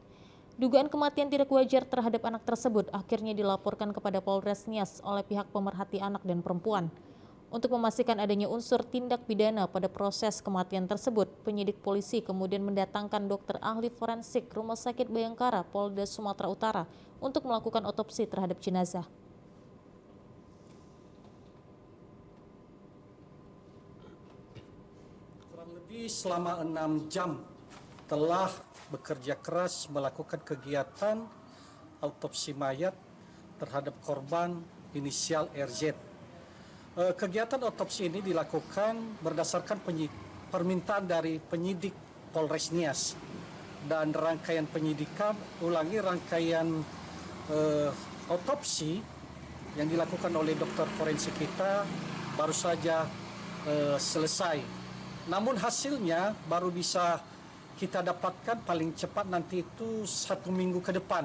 Dugaan kematian tidak wajar terhadap anak tersebut akhirnya dilaporkan kepada Polres Nias oleh pihak pemerhati anak dan perempuan. Untuk memastikan adanya unsur tindak pidana pada proses kematian tersebut, penyidik polisi kemudian mendatangkan dokter ahli forensik Rumah Sakit Bayangkara, Polda Sumatera Utara untuk melakukan otopsi terhadap jenazah. Kurang lebih selama 6 jam telah bekerja keras melakukan kegiatan autopsi mayat terhadap korban inisial RZ. Kegiatan otopsi ini dilakukan berdasarkan permintaan dari penyidik Polres Nias, dan rangkaian penyidikan rangkaian otopsi yang dilakukan oleh dokter forensik kita baru saja selesai. Namun hasilnya baru bisa kita dapatkan paling cepat nanti itu 1 minggu ke depan,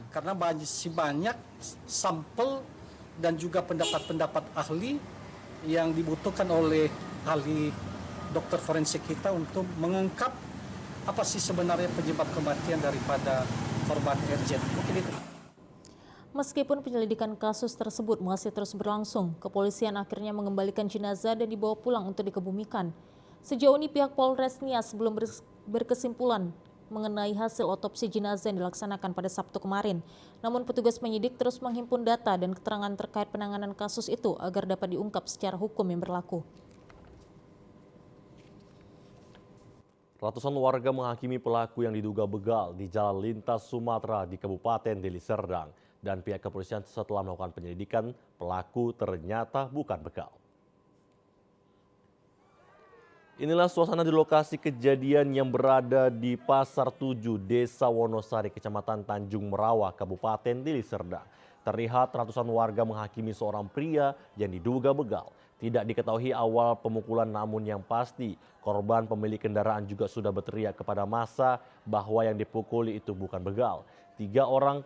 karena masih banyak sampel dan juga pendapat-pendapat ahli yang dibutuhkan oleh ahli dokter forensik kita untuk mengungkap apa sih sebenarnya penyebab kematian daripada korban RZ. Mungkin itu. Meskipun penyelidikan kasus tersebut masih terus berlangsung, kepolisian akhirnya mengembalikan jenazah dan dibawa pulang untuk dikebumikan. Sejauh ini pihak Polres Nias belum berkesimpulan mengenai hasil otopsi jenazah yang dilaksanakan pada Sabtu kemarin. Namun petugas penyidik terus menghimpun data dan keterangan terkait penanganan kasus itu agar dapat diungkap secara hukum yang berlaku. Ratusan warga menghakimi pelaku yang diduga begal di jalan lintas Sumatera di Kabupaten Deli Serdang. Dan pihak kepolisian setelah melakukan penyelidikan, pelaku ternyata bukan begal. Inilah suasana di lokasi kejadian yang berada di Pasar 7, Desa Wonosari, Kecamatan Tanjung Merawa, Kabupaten Deli Serdang. Terlihat ratusan warga menghakimi seorang pria yang diduga begal. Tidak diketahui awal pemukulan, namun yang pasti korban pemilik kendaraan juga sudah berteriak kepada massa bahwa yang dipukuli itu bukan begal. 3 orang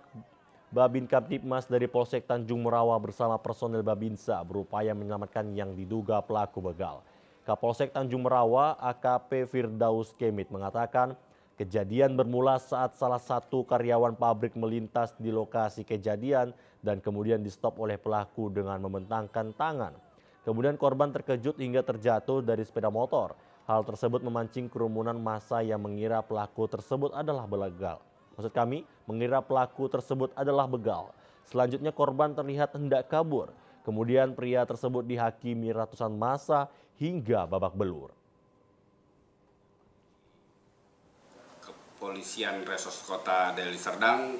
Babin Kamtibmas dari Polsek Tanjung Merawa bersama personel Babinsa berupaya menyelamatkan yang diduga pelaku begal. Kapolsek Tanjung Merawa AKP Firdaus Kemit mengatakan kejadian bermula saat salah satu karyawan pabrik melintas di lokasi kejadian dan kemudian di-stop oleh pelaku dengan membentangkan tangan. Kemudian korban terkejut hingga terjatuh dari sepeda motor. Hal tersebut memancing kerumunan massa yang mengira pelaku tersebut adalah begal. Maksud kami, mengira pelaku tersebut adalah begal. Selanjutnya korban terlihat hendak kabur. Kemudian pria tersebut dihakimi ratusan massa hingga babak belur. Kepolisian Resort Kota Deli Serdang,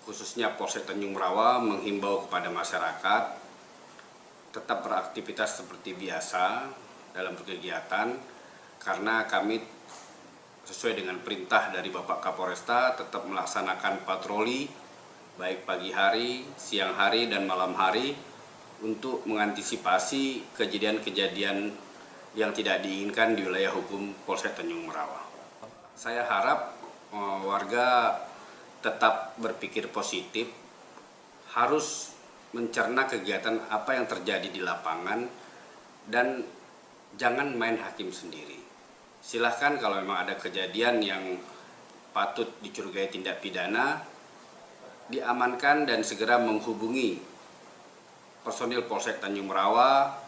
khususnya Polsek Tanjung Merawa, menghimbau kepada masyarakat tetap beraktivitas seperti biasa dalam berkegiatan, karena kami sesuai dengan perintah dari Bapak Kapolresta tetap melaksanakan patroli baik pagi hari, siang hari, dan malam hari untuk mengantisipasi kejadian-kejadian yang tidak diinginkan di wilayah hukum Polsek Tanjung Merawa. Saya harap warga tetap berpikir positif, harus mencerna kegiatan apa yang terjadi di lapangan, dan jangan main hakim sendiri. Silahkan kalau memang ada kejadian yang patut dicurigai tindak pidana, diamankan dan segera menghubungi personil Polsek Tanjung Merawa.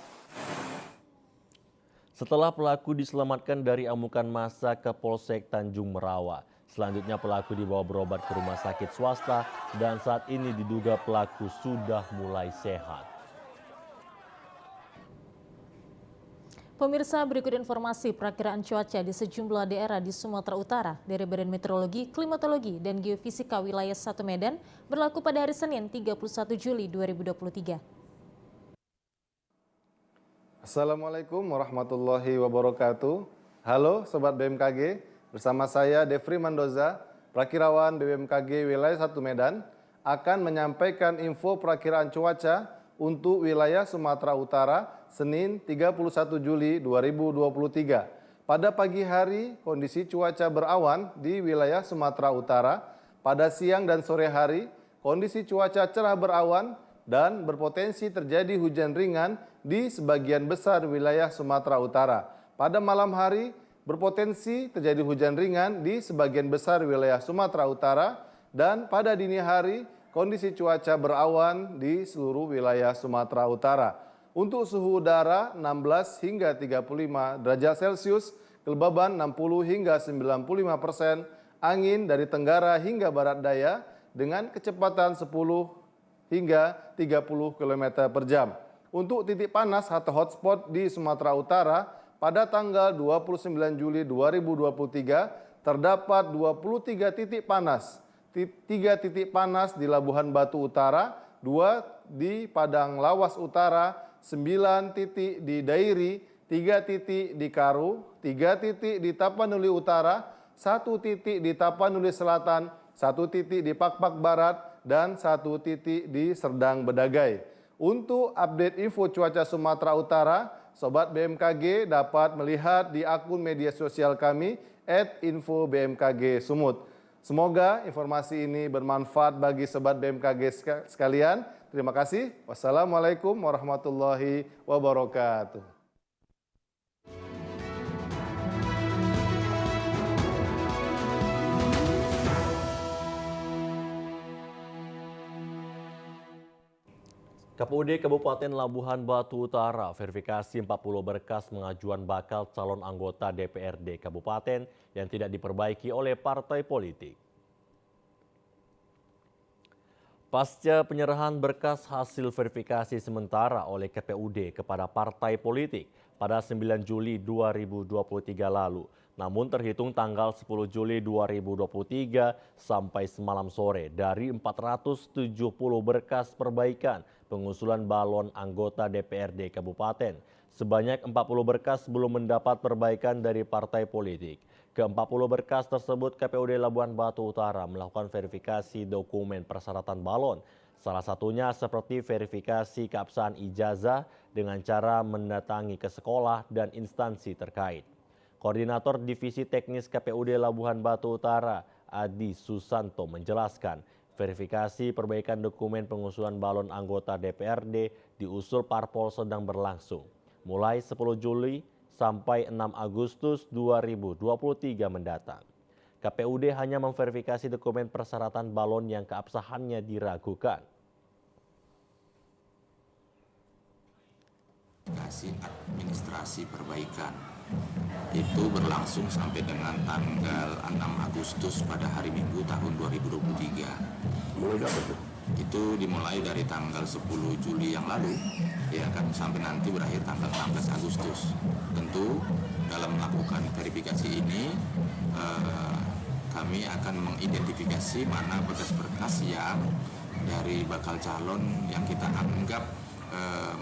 Setelah pelaku diselamatkan dari amukan massa ke Polsek Tanjung Merawa, selanjutnya pelaku dibawa berobat ke rumah sakit swasta dan saat ini diduga pelaku sudah mulai sehat. Pemirsa, berikut informasi perakiraan cuaca di sejumlah daerah di Sumatera Utara dari Badan Meteorologi, Klimatologi, dan Geofisika Wilayah 1 Medan berlaku pada hari Senin 31 Juli 2023. Assalamualaikum warahmatullahi wabarakatuh. Halo Sobat BMKG, bersama saya Devri Mandoza, Prakirawan BMKG Wilayah 1 Medan, akan menyampaikan info perakiraan cuaca untuk wilayah Sumatera Utara Senin 31 Juli 2023. Pada pagi hari, kondisi cuaca berawan di wilayah Sumatera Utara. Pada siang dan sore hari, kondisi cuaca cerah berawan dan berpotensi terjadi hujan ringan di sebagian besar wilayah Sumatera Utara. Pada malam hari, berpotensi terjadi hujan ringan di sebagian besar wilayah Sumatera Utara, dan pada dini hari, kondisi cuaca berawan di seluruh wilayah Sumatera Utara. Untuk suhu udara 16 hingga 35 derajat Celcius, kelembaban 60 hingga 95%, angin dari tenggara hingga barat daya dengan kecepatan 10 hingga 30 km per jam. Untuk titik panas atau hotspot di Sumatera Utara, pada tanggal 29 Juli 2023 terdapat 23 titik panas. 3 titik panas di Labuhan Batu Utara, 2 di Padang Lawas Utara, 9 titik di Dairi, 3 titik di Karu, 3 titik di Tapanuli Utara, 1 titik di Tapanuli Selatan, 1 titik di Pakpak Barat, dan 1 titik di Serdang Bedagai. Untuk update info cuaca Sumatera Utara, Sobat BMKG dapat melihat di akun media sosial kami @info_bmkg_sumut. Semoga informasi ini bermanfaat bagi Sobat BMKG sekalian. Terima kasih. Wassalamualaikum warahmatullahi wabarakatuh. KPUD Kabupaten Labuhan Batu Utara verifikasi 40 berkas pengajuan bakal calon anggota DPRD Kabupaten yang tidak diperbaiki oleh partai politik. Pasca penyerahan berkas hasil verifikasi sementara oleh KPUD kepada partai politik pada 9 Juli 2023 lalu, namun terhitung tanggal 10 Juli 2023 sampai semalam sore dari 470 berkas perbaikan pengusulan balon anggota DPRD Kabupaten, sebanyak 40 berkas belum mendapat perbaikan dari partai politik. Ke-40 berkas tersebut KPUD Labuhan Batu Utara melakukan verifikasi dokumen persyaratan balon Salah satunya seperti verifikasi keabsahan ijazah dengan cara mendatangi ke sekolah dan instansi terkait. Koordinator Divisi Teknis KPUD Labuhan Batu Utara, Adi Susanto menjelaskan, verifikasi perbaikan dokumen pengusulan balon anggota DPRD diusul parpol sedang berlangsung, mulai 10 Juli sampai 6 Agustus 2023 mendatang. KPUD hanya memverifikasi dokumen persyaratan balon yang keabsahannya diragukan. Administrasi perbaikan itu berlangsung sampai dengan tanggal 6 Agustus pada hari Minggu tahun 2023. Itu dimulai dari tanggal 10 Juli yang lalu, ya kan, sampai nanti berakhir tanggal 16 Agustus. Tentu dalam melakukan verifikasi ini kami akan mengidentifikasi mana berkas-berkas yang dari bakal calon yang kita anggap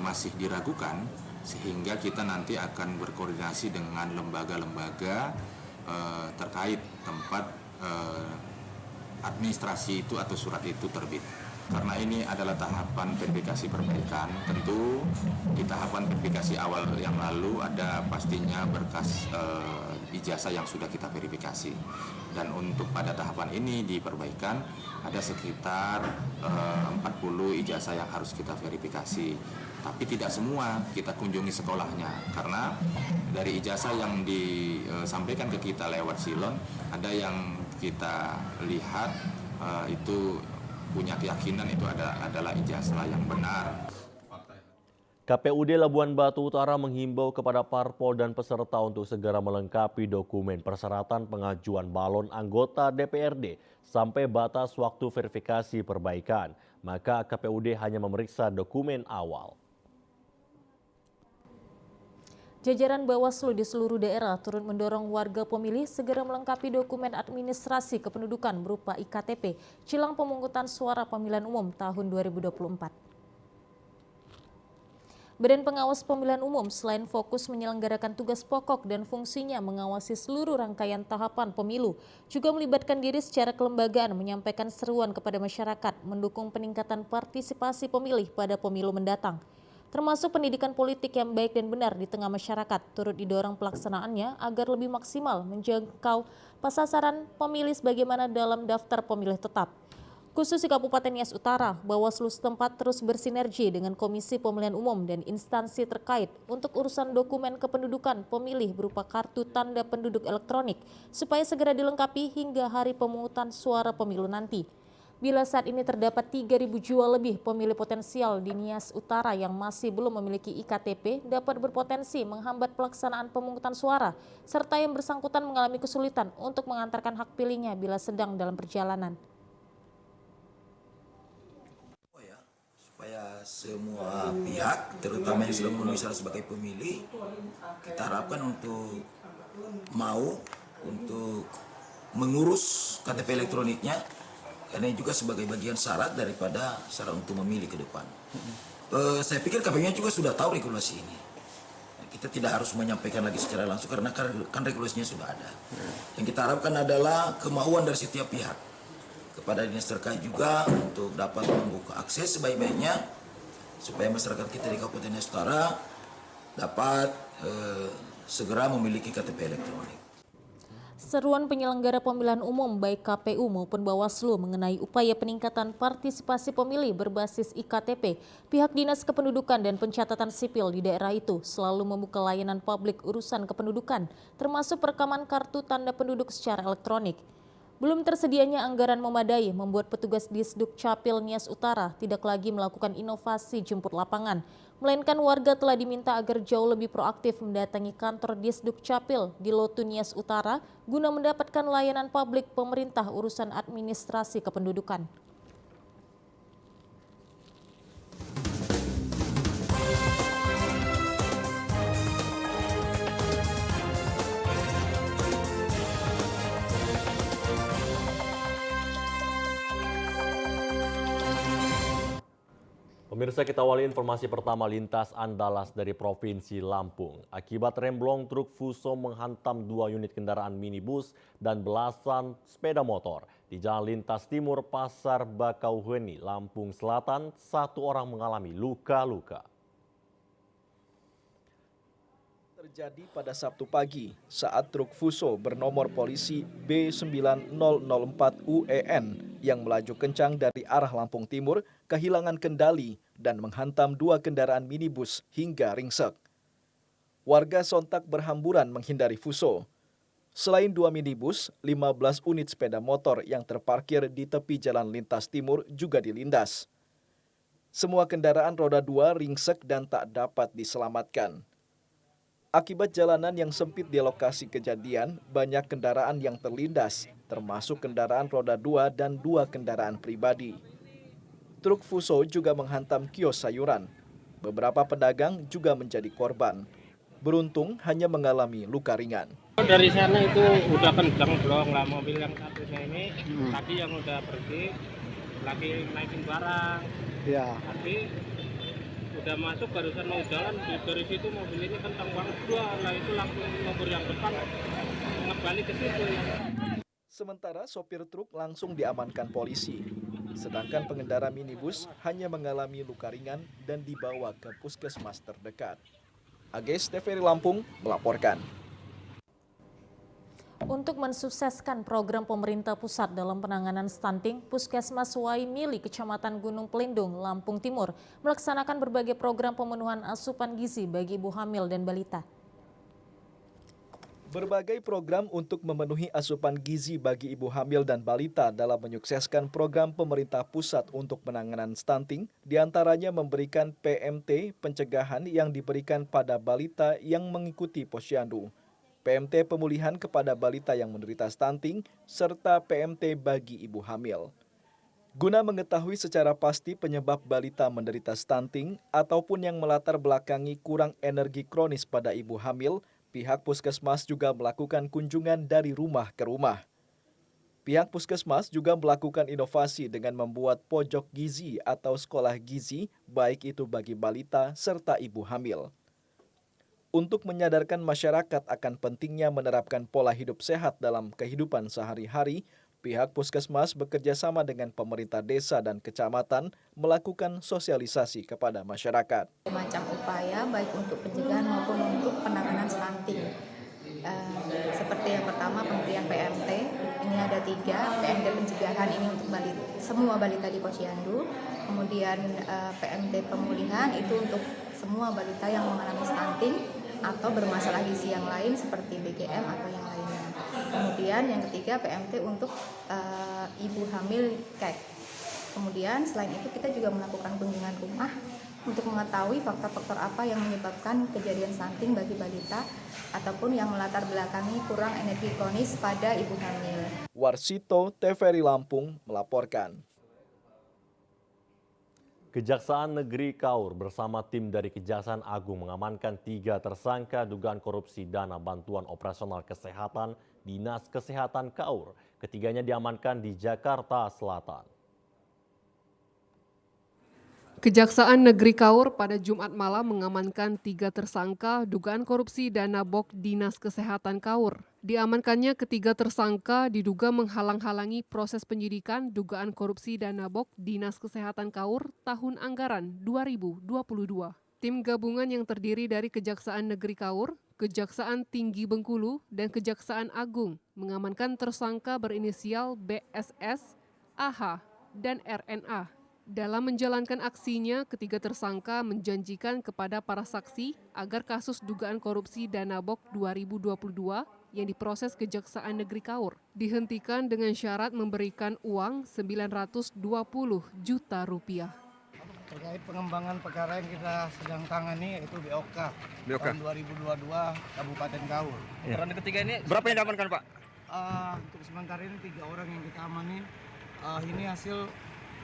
masih diragukan, sehingga kita nanti akan berkoordinasi dengan lembaga-lembaga terkait tempat administrasi itu atau surat itu terbit. Karena ini adalah tahapan verifikasi perbaikan, tentu di tahapan verifikasi awal yang lalu ada pastinya berkas ijazah yang sudah kita verifikasi. Dan untuk pada tahapan ini di perbaikan ada sekitar 40 ijazah yang harus kita verifikasi. Tapi tidak semua kita kunjungi sekolahnya, karena dari ijazah yang disampaikan ke kita lewat silon, ada yang kita lihat itu punya keyakinan itu adalah ijazah yang benar. KPUD Labuhan Batu Utara menghimbau kepada parpol dan peserta untuk segera melengkapi dokumen persyaratan pengajuan balon anggota DPRD sampai batas waktu verifikasi perbaikan. Maka KPUD hanya memeriksa dokumen awal. Jajaran Bawaslu di seluruh daerah turut mendorong warga pemilih segera melengkapi dokumen administrasi kependudukan berupa IKTP jelang pemungutan suara pemilihan umum tahun 2024. Badan Pengawas Pemilihan Umum selain fokus menyelenggarakan tugas pokok dan fungsinya mengawasi seluruh rangkaian tahapan pemilu, juga melibatkan diri secara kelembagaan menyampaikan seruan kepada masyarakat mendukung peningkatan partisipasi pemilih pada pemilu mendatang. Termasuk pendidikan politik yang baik dan benar di tengah masyarakat, turut didorong pelaksanaannya agar lebih maksimal menjangkau sasaran pemilih sebagaimana dalam daftar pemilih tetap. Khusus di Kabupaten Nias Utara, Bawaslu setempat terus bersinergi dengan Komisi Pemilihan Umum dan instansi terkait untuk urusan dokumen kependudukan pemilih berupa kartu tanda penduduk elektronik supaya segera dilengkapi hingga hari pemungutan suara pemilu nanti. Bila saat ini terdapat 3.000 jiwa lebih pemilih potensial di Nias Utara yang masih belum memiliki IKTP dapat berpotensi menghambat pelaksanaan pemungutan suara, serta yang bersangkutan mengalami kesulitan untuk mengantarkan hak pilihnya bila sedang dalam perjalanan. Supaya semua pihak, terutama yang sudah memenuhi syarat sebagai pemilih, kita harapkan untuk mau untuk mengurus KTP elektroniknya, karena ini juga sebagai bagian syarat daripada syarat untuk memilih ke depan. Saya pikir KPU-nya juga sudah tahu regulasi ini. Kita tidak harus menyampaikan lagi secara langsung karena kan regulasinya sudah ada. Yang kita harapkan adalah kemauan dari setiap pihak kepada dinas terkait juga untuk dapat membuka akses sebaik-baiknya supaya masyarakat kita di Kabupaten Nias Utara dapat segera memiliki KTP elektronik. Seruan penyelenggara pemilihan umum baik KPU maupun Bawaslu mengenai upaya peningkatan partisipasi pemilih berbasis IKTP, pihak Dinas Kependudukan dan Pencatatan Sipil di daerah itu selalu membuka layanan publik urusan kependudukan, termasuk perekaman kartu tanda penduduk secara elektronik. Belum tersedianya anggaran memadai membuat petugas Disduk Capil Nias Utara tidak lagi melakukan inovasi jemput lapangan, melainkan warga telah diminta agar jauh lebih proaktif mendatangi kantor Disduk Capil di Lotu Nias Utara guna mendapatkan layanan publik pemerintah urusan administrasi kependudukan. Pemirsa, kita awali informasi pertama lintas Andalas dari Provinsi Lampung. Akibat remblong truk Fuso menghantam 2 unit kendaraan minibus dan belasan sepeda motor Di Jalan Lintas Timur Pasar Bakauheni, Lampung Selatan, 1 orang mengalami luka-luka. Terjadi pada Sabtu pagi saat truk Fuso bernomor polisi B9004 UEN yang melaju kencang dari arah Lampung Timur kehilangan kendali dan menghantam 2 kendaraan minibus hingga ringsek. Warga sontak berhamburan menghindari Fuso. Selain 2 minibus, 15 unit sepeda motor yang terparkir di tepi jalan lintas timur juga dilindas. Semua kendaraan roda 2 ringsek dan tak dapat diselamatkan. Akibat jalanan yang sempit di lokasi kejadian, banyak kendaraan yang terlindas, termasuk kendaraan roda 2 dan 2 kendaraan pribadi. Truk Fuso juga menghantam kios sayuran. Beberapa pedagang juga menjadi korban. Beruntung hanya mengalami luka ringan. Dari sana itu udah kencang blong lah, mobil yang satunya ini tadi yang udah pergi lagi naikin barang. Ya. Tapi udah masuk barusan mau jalan dari situ mobil ini kencang banget lah, itu langsung mobil yang depan ngebalik ke situ. Sementara sopir truk langsung diamankan polisi. Sedangkan pengendara minibus hanya mengalami luka ringan dan dibawa ke puskesmas terdekat. Ages TVRI Lampung melaporkan. Untuk mensukseskan program pemerintah pusat dalam penanganan stunting, Puskesmas Waimili, Kecamatan Gunung Pelindung, Lampung Timur, melaksanakan berbagai program pemenuhan asupan gizi bagi ibu hamil dan balita. Berbagai program untuk memenuhi asupan gizi bagi ibu hamil dan balita dalam menyukseskan program pemerintah pusat untuk penanganan stunting, diantaranya memberikan PMT pencegahan yang diberikan pada balita yang mengikuti posyandu, PMT pemulihan kepada balita yang menderita stunting, serta PMT bagi ibu hamil. Guna mengetahui secara pasti penyebab balita menderita stunting ataupun yang melatar belakangi kurang energi kronis pada ibu hamil, pihak puskesmas juga melakukan kunjungan dari rumah ke rumah. Pihak puskesmas juga melakukan inovasi dengan membuat pojok gizi atau sekolah gizi, baik itu bagi balita serta ibu hamil. Untuk menyadarkan masyarakat akan pentingnya menerapkan pola hidup sehat dalam kehidupan sehari-hari, pihak puskesmas bekerja sama dengan pemerintah desa dan kecamatan melakukan sosialisasi kepada masyarakat. Macam upaya baik untuk pencegahan maupun untuk penanganan stunting. Seperti yang pertama pemberian PMT, ini ada 3, PMT pencegahan ini untuk semua balita di posyandu, kemudian PMT pemulihan itu untuk semua balita yang mengalami stunting atau bermasalah gizi yang lain seperti BGM atau yang lainnya. Kemudian yang ketiga PMT untuk ibu hamil KEK. Kemudian selain itu kita juga melakukan kunjungan rumah untuk mengetahui faktor-faktor apa yang menyebabkan kejadian stunting bagi balita ataupun yang melatar belakangi kurang energi kronis pada ibu hamil. Warsito, TVRI Lampung melaporkan. Kejaksaan Negeri Kaur bersama tim dari Kejaksaan Agung mengamankan 3 tersangka dugaan korupsi dana bantuan operasional kesehatan Dinas Kesehatan Kaur. Ketiganya diamankan di Jakarta Selatan. Kejaksaan Negeri Kaur pada Jumat malam mengamankan 3 tersangka dugaan korupsi dana BOK Dinas Kesehatan Kaur. Diamankannya ketiga tersangka diduga menghalang-halangi proses penyidikan dugaan korupsi dana BOK Dinas Kesehatan Kaur tahun anggaran 2022. Tim gabungan yang terdiri dari Kejaksaan Negeri Kaur, Kejaksaan Tinggi Bengkulu, dan Kejaksaan Agung mengamankan tersangka berinisial BSS, AH, dan RNA. Dalam menjalankan aksinya, ketiga tersangka menjanjikan kepada para saksi agar kasus dugaan korupsi dana BOK 2022 yang diproses Kejaksaan Negeri Kaur dihentikan dengan syarat memberikan uang 920 juta rupiah. Terkait pengembangan perkara yang kita sedang tangani yaitu BOK tahun 2022 Kabupaten Kaur. Peran ketiga ini berapa yang diamankan Pak? Untuk sementara ini 3 orang yang kita amani. Ini hasil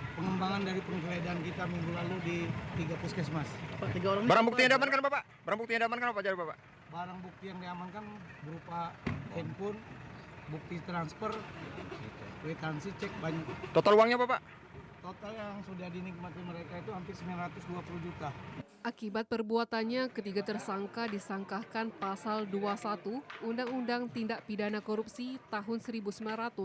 pengembangan dari penggeledahan kita minggu lalu di 3 puskesmas. 3 orang. Barang bukti yang diamankan Bapak? Barang bukti yang diamankan apa jadi Bapak? Barang bukti yang diamankan berupa handphone, bukti transfer, kwitansi, cek banyak. Total uangnya Bapak? Total yang sudah dinikmati mereka itu hampir 920 juta. Akibat perbuatannya, ketiga tersangka disangkakan pasal 21 Undang-Undang Tindak Pidana Korupsi tahun 1999.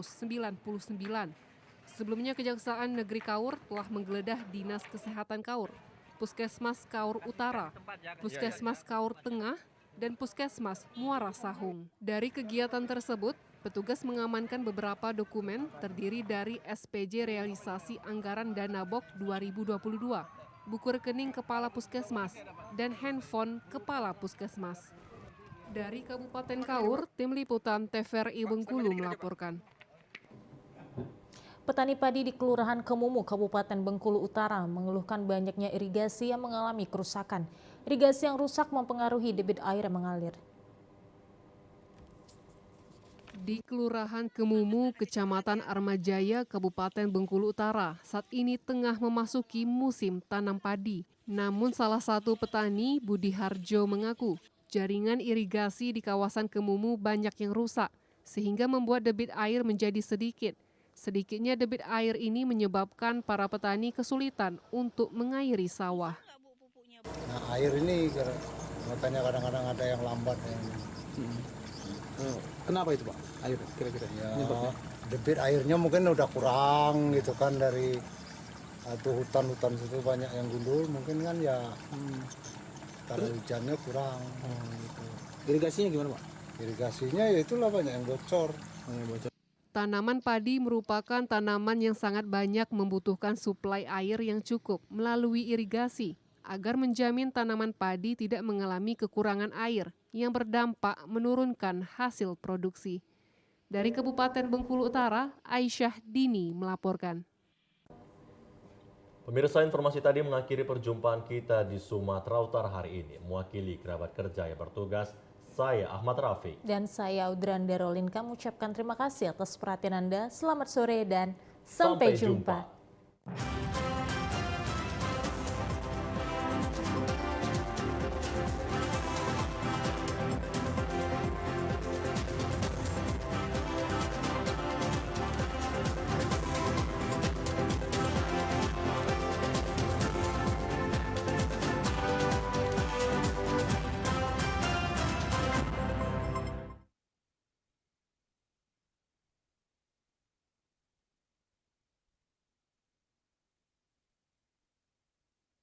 Sebelumnya Kejaksaan Negeri Kaur telah menggeledah Dinas Kesehatan Kaur, Puskesmas Kaur Utara, Puskesmas Kaur Tengah, dan Puskesmas Muara Sahung. Dari kegiatan tersebut, petugas mengamankan beberapa dokumen terdiri dari SPJ Realisasi Anggaran Dana BOK 2022, buku rekening Kepala Puskesmas, dan handphone Kepala Puskesmas. Dari Kabupaten Kaur, Tim Liputan TVRI Bengkulu melaporkan. Petani padi di Kelurahan Kemumu, Kabupaten Bengkulu Utara mengeluhkan banyaknya irigasi yang mengalami kerusakan. Irigasi yang rusak mempengaruhi debit air yang mengalir. Di Kelurahan Kemumu, Kecamatan Armajaya, Kabupaten Bengkulu Utara, saat ini tengah memasuki musim tanam padi. Namun salah satu petani, Budi Harjo, mengaku jaringan irigasi di kawasan Kemumu banyak yang rusak, sehingga membuat debit air menjadi sedikit. Sedikitnya debit air ini menyebabkan para petani kesulitan untuk mengairi sawah. Nah, air ini makanya kadang-kadang ada yang lambat. Kenapa itu Pak? Air kira-kira ya, debit airnya mungkin udah kurang gitu kan, dari atau hutan-hutan situ banyak yang gundul mungkin kan ya, karena hujannya kurang gitu. Irigasinya gimana Pak? Irigasinya ya itulah banyak yang bocor. Tanaman padi merupakan tanaman yang sangat banyak membutuhkan suplai air yang cukup melalui irigasi agar menjamin tanaman padi tidak mengalami kekurangan air yang berdampak menurunkan hasil produksi. Dari Kabupaten Bengkulu Utara, Aisyah Dini melaporkan. Pemirsa, informasi tadi mengakhiri perjumpaan kita di Sumatera Utara hari ini. Mewakili kerabat kerja yang bertugas, saya Ahmad Rafiq. Dan saya Audran Darolin, kami ucapkan terima kasih atas perhatian Anda. Selamat sore dan sampai jumpa.